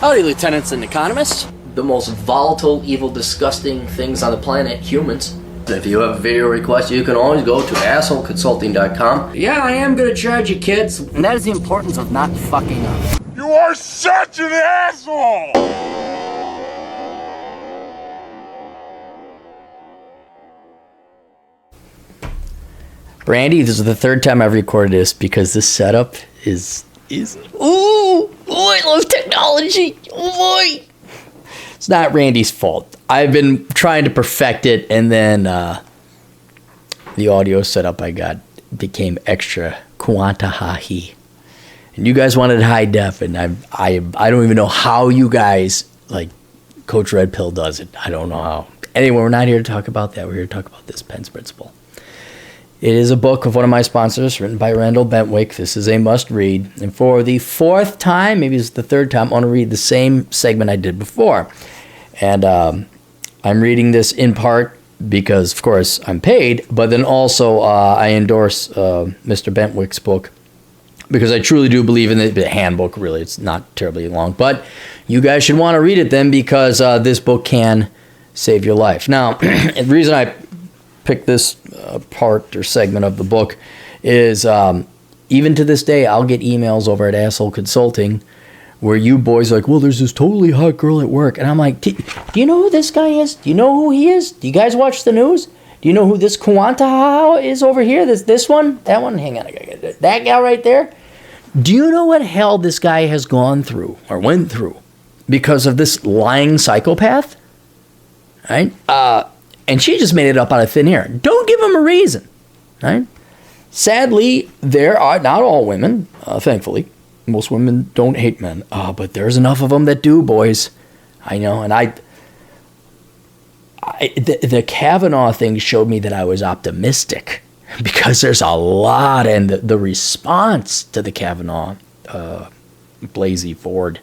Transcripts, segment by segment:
Howdy, lieutenants and economists. The most volatile, evil, disgusting things on the planet, humans. If you have a video request, you can always go to assholeconsulting.com. Yeah, I am gonna charge you, kids. And that is the importance of not fucking up. You are such an asshole! Brandy, this is the third time I've recorded this because this setup is ooh, I love technology. Oh boy. It's not Randy's fault. I've been trying to perfect it, and then the audio setup I got became extra quanta-ha-he. And you guys wanted high def, and I don't even know how you guys, like Coach Red Pill does it. I don't know how. Anyway, we're not here to talk about that. We're here to talk about this Pence Principle. It is a book of one of my sponsors, written by Randall Bentwick. This is a must-read. And for the fourth time, maybe it's the third time, I want to read the same segment I did before. And I'm reading this in part because, of course, I'm paid, but then also I endorse Mr. Bentwick's book because I truly do believe in the handbook, really. It's not terribly long. But you guys should want to read it then because this book can save your life. Now, the reason I picked this part or segment of the book is even to this day, I'll get emails over at Asshole Consulting where you boys are like, well, there's this totally hot girl at work. And I'm like, do you know who this guy is? Do you know who he is? Do you guys watch the news? Do you know who this Quanta is over here? This one? That one? Hang on. That guy right there? Do you know what hell this guy has gone through or went through because of this lying psychopath? Right? And she just made it up out of thin air. Don't give him a reason. Right? Sadly, there are not all women, thankfully. Most women don't hate men. But there's enough of them that do, boys. I know. And the Kavanaugh thing showed me that I was optimistic because there's a lot. And the response to the Kavanaugh, Blasey-Ford,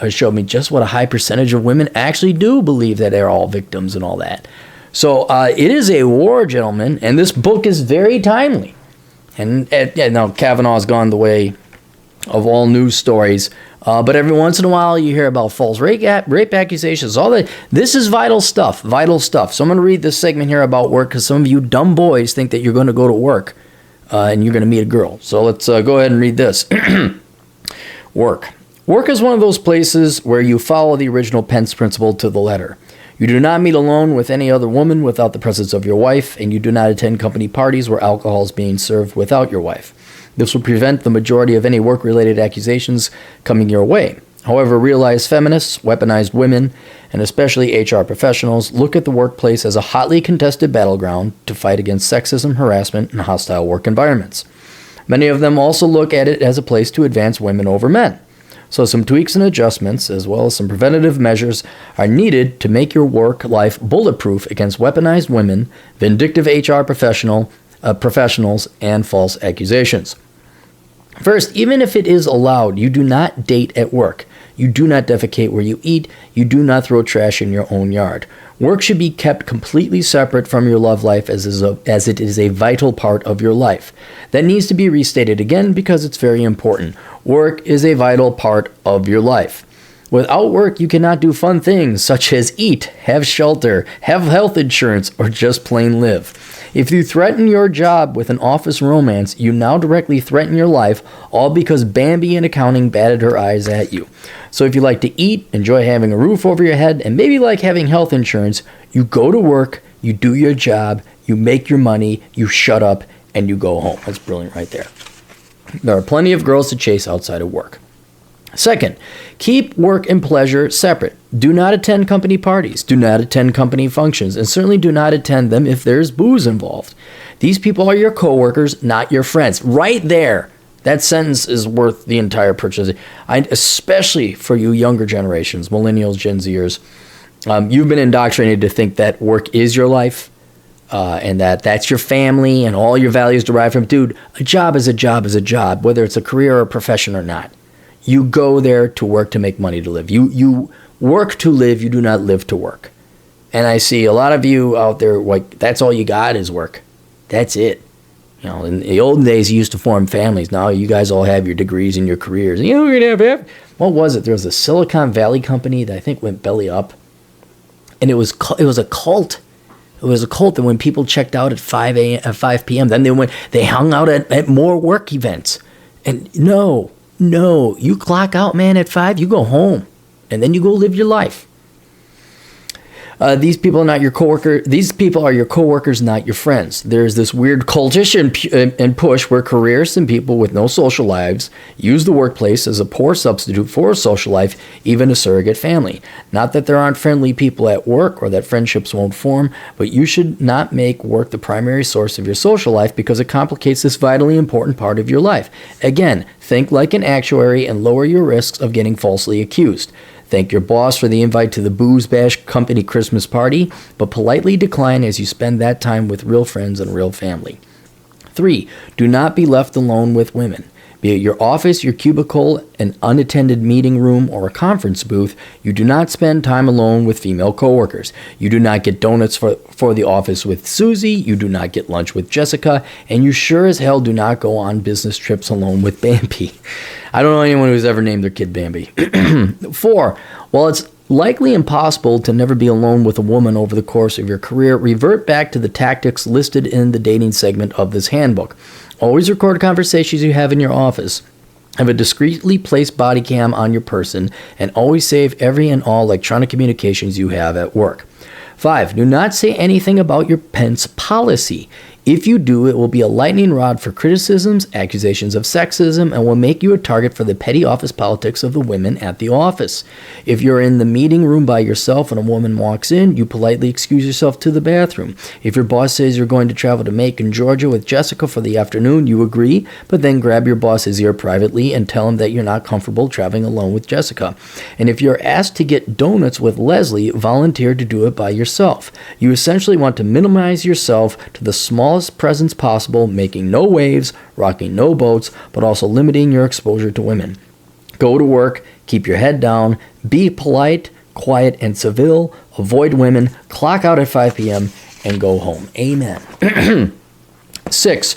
showed me just what a high percentage of women actually do believe that they're all victims and all that. So it is a war, gentlemen, and this book is very timely. And now Kavanaugh's gone the way of all news stories, but every once in a while you hear about false rape accusations, all that. This is vital stuff. So I'm going to read this segment here about work because some of you dumb boys think that you're going to go to work and you're going to meet a girl. So let's go ahead and read this. Work. Work is one of those places where you follow the original Pence Principle to the letter. You do not meet alone with any other woman without the presence of your wife, and you do not attend company parties where alcohol is being served without your wife. This will prevent the majority of any work-related accusations coming your way. However, realized feminists, weaponized women, and especially HR professionals look at the workplace as a hotly contested battleground to fight against sexism, harassment, and hostile work environments. Many of them also look at it as a place to advance women over men. So some tweaks and adjustments, as well as some preventative measures, are needed to make your work life bulletproof against weaponized women, vindictive HR professionals, and false accusations. First, even if it is allowed, you do not date at work. You do not defecate where you eat. You do not throw trash in your own yard. Work should be kept completely separate from your love life as it is a vital part of your life. That needs to be restated again because it's very important. Work is a vital part of your life. Without work, you cannot do fun things such as eat, have shelter, have health insurance, or just plain live. If you threaten your job with an office romance, you now directly threaten your life, all because Bambi in accounting batted her eyes at you. So if you like to eat, enjoy having a roof over your head, and maybe like having health insurance, you go to work, you do your job, you make your money, you shut up, and you go home. That's brilliant right there. There are plenty of girls to chase outside of work. Second, keep work and pleasure separate. Do not attend company parties. Do not attend company functions. And certainly do not attend them if there's booze involved. These people are your coworkers, not your friends. Right there. That sentence is worth the entire purchase. Especially for you younger generations, millennials, Gen Zers. You've been indoctrinated to think that work is your life. And that's your family and all your values derive from. Dude, a job is a job is a job, whether it's a career or a profession or not. You go there to work to make money to live. You work to live. You do not live to work. And I see a lot of you out there, like, that's all you got is work. That's it. You know, in the olden days, you used to form families. Now you guys all have your degrees and your careers. You know, we're going to have what was it? There was a Silicon Valley company that I think went belly up. And it was a cult. It was a cult that when people checked out at 5 p.m., then they hung out at more work events. And no, you clock out, man, at 5, you go home. And then you go live your life. These people are not your coworker. These people are your coworkers, not your friends. There's this weird cultish and push where careerists and people with no social lives use the workplace as a poor substitute for a social life, even a surrogate family. Not that there aren't friendly people at work or that friendships won't form, but you should not make work the primary source of your social life because it complicates this vitally important part of your life. Again, think like an actuary and lower your risks of getting falsely accused. Thank your boss for the invite to the Booze Bash company Christmas party, but politely decline as you spend that time with real friends and real family. 3. Do not be left alone with women. Be it your office, your cubicle, an unattended meeting room, or a conference booth, you do not spend time alone with female coworkers. You do not get donuts for the office with Susie, you do not get lunch with Jessica, and you sure as hell do not go on business trips alone with Bambi. I don't know anyone who's ever named their kid Bambi. 4. While it's likely impossible to never be alone with a woman over the course of your career, revert back to the tactics listed in the dating segment of this handbook. Always record conversations you have in your office. Have a discreetly placed body cam on your person, and always save every and all electronic communications you have at work. 5. Do not say anything about your Pence policy. If you do, it will be a lightning rod for criticisms, accusations of sexism, and will make you a target for the petty office politics of the women at the office. If you're in the meeting room by yourself and a woman walks in, you politely excuse yourself to the bathroom. If your boss says you're going to travel to Macon, Georgia with Jessica for the afternoon, you agree, but then grab your boss's ear privately and tell him that you're not comfortable traveling alone with Jessica. And if you're asked to get donuts with Leslie, volunteer to do it by yourself. You essentially want to minimize yourself to the smallest presence possible, making no waves, rocking no boats, but also limiting your exposure to women. Go to work, keep your head down, be polite, quiet, and civil, avoid women, clock out at 5 p.m., and go home. Amen. 6.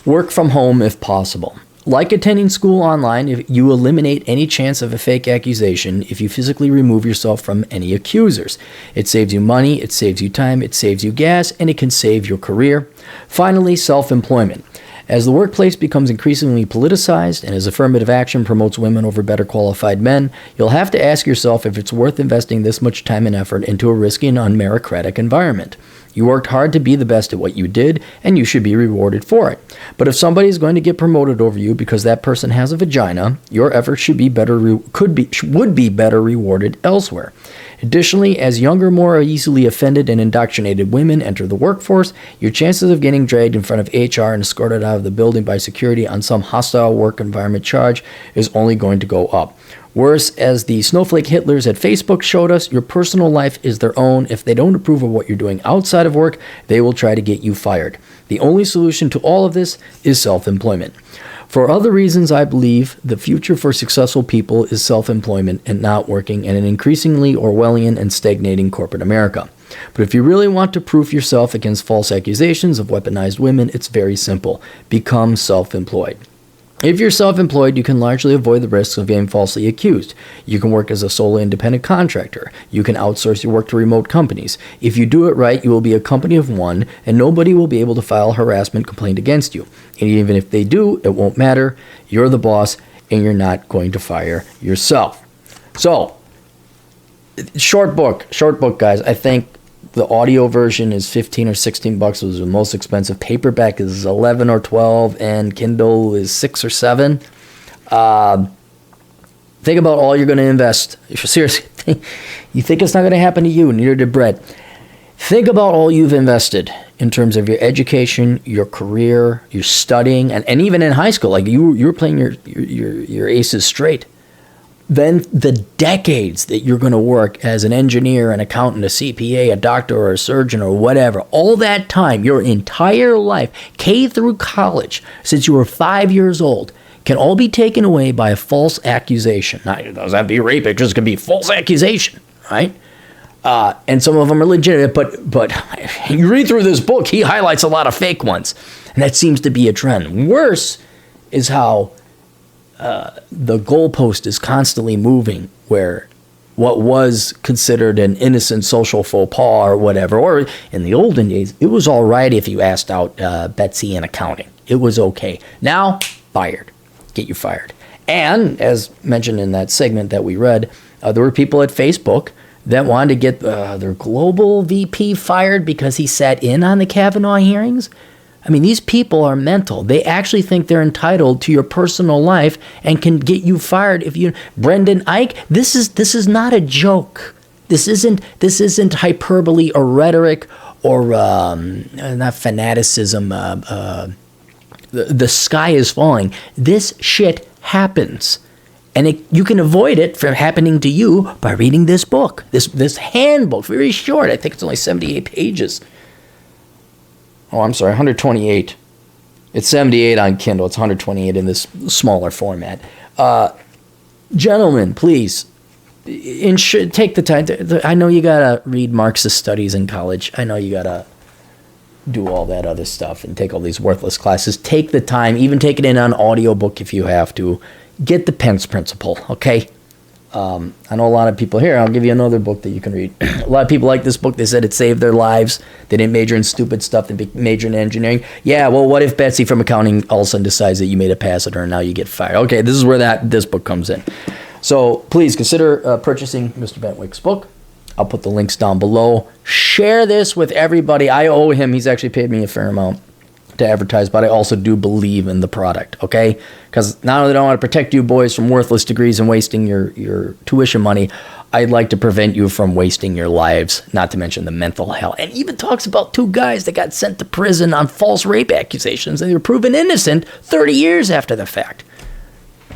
Work from home if possible. Like attending school online, if you eliminate any chance of a fake accusation if you physically remove yourself from any accusers. It saves you money, it saves you time, it saves you gas, and it can save your career. Finally, self-employment. As the workplace becomes increasingly politicized and as affirmative action promotes women over better qualified men, you'll have to ask yourself if it's worth investing this much time and effort into a risky and unmeritocratic environment. You worked hard to be the best at what you did, and you should be rewarded for it. But if somebody is going to get promoted over you because that person has a vagina, your efforts would be better rewarded elsewhere. Additionally, as younger, more easily offended and indoctrinated women enter the workforce, your chances of getting dragged in front of HR and escorted out of the building by security on some hostile work environment charge is only going to go up. Worse, as the snowflake Hitlers at Facebook showed us, your personal life is their own. If they don't approve of what you're doing outside of work, they will try to get you fired. The only solution to all of this is self-employment. For other reasons, I believe the future for successful people is self-employment and not working in an increasingly Orwellian and stagnating corporate America. But if you really want to proof yourself against false accusations of weaponized women, it's very simple. Become self-employed. If you're self-employed, you can largely avoid the risks of being falsely accused. You can work as a solo independent contractor. You can outsource your work to remote companies. If you do it right, you will be a company of one, and nobody will be able to file a harassment complaint against you. And even if they do, it won't matter. You're the boss, and you're not going to fire yourself. So, short book, guys. I think the audio version is $15 or $16. It was the most expensive. Paperback is $11 or $12, and Kindle is $6 or $7. Think about all you're going to invest. If you're seriously, you think it's not going to happen to you, neither did Brett. Think about all you've invested in terms of your education, your career, your studying, and even in high school. Like you were playing your aces straight. Then the decades that you're going to work as an engineer, an accountant, a CPA, a doctor, or a surgeon, or whatever, all that time, your entire life, K through college, since you were 5 years old, can all be taken away by a false accusation. Now, it doesn't have to be rape, it just can be false accusation, right? And some of them are legitimate, but you read through this book, he highlights a lot of fake ones, and that seems to be a trend. Worse is how the goalpost is constantly moving, where what was considered an innocent social faux pas or whatever, or in the olden days, it was all right if you asked out Betsy in accounting. It was okay. Now, fired. Get you fired. And as mentioned in that segment that we read, there were people at Facebook that wanted to get their global VP fired because he sat in on the Kavanaugh hearings. I mean, these people are mental. They actually think they're entitled to your personal life and can get you fired if you. Brendan Eich, this is not a joke. This isn't hyperbole or rhetoric or not fanaticism. The sky is falling. This shit happens. And you can avoid it from happening to you by reading this book, this handbook, very short. I think it's only 78 pages. Oh, I'm sorry, 128. It's 78 on Kindle. It's 128 in this smaller format. Gentlemen, please, take the time. I know you got to read Marxist studies in college. I know you got to do all that other stuff and take all these worthless classes. Take the time, even take it in on audiobook if you have to. Get the Pence Principle, okay? I know a lot of people here. I'll give you another book that you can read. A lot of people like this book. They said it saved their lives. They didn't major in stupid stuff. They majored in engineering. Yeah, well, what if Betsy from accounting all of a sudden decides that you made a pass at her and now you get fired? Okay, this is where this book comes in. So please consider purchasing Mr. Bentwick's book. I'll put the links down below. Share this with everybody. I owe him. He's actually paid me a fair amount to advertise, but I also do believe in the product, okay? Because not only do I want to protect you boys from worthless degrees and wasting your tuition money, I'd like to prevent you from wasting your lives, not to mention the mental health. And even talks about 2 guys that got sent to prison on false rape accusations, and they were proven innocent 30 years after the fact.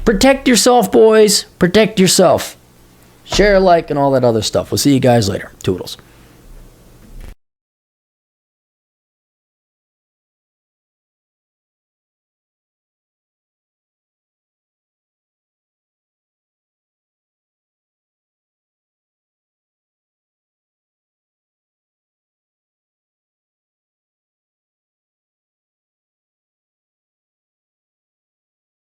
Protect yourself, boys. Protect yourself. Share, like, and all that other stuff. We'll see you guys later. Toodles.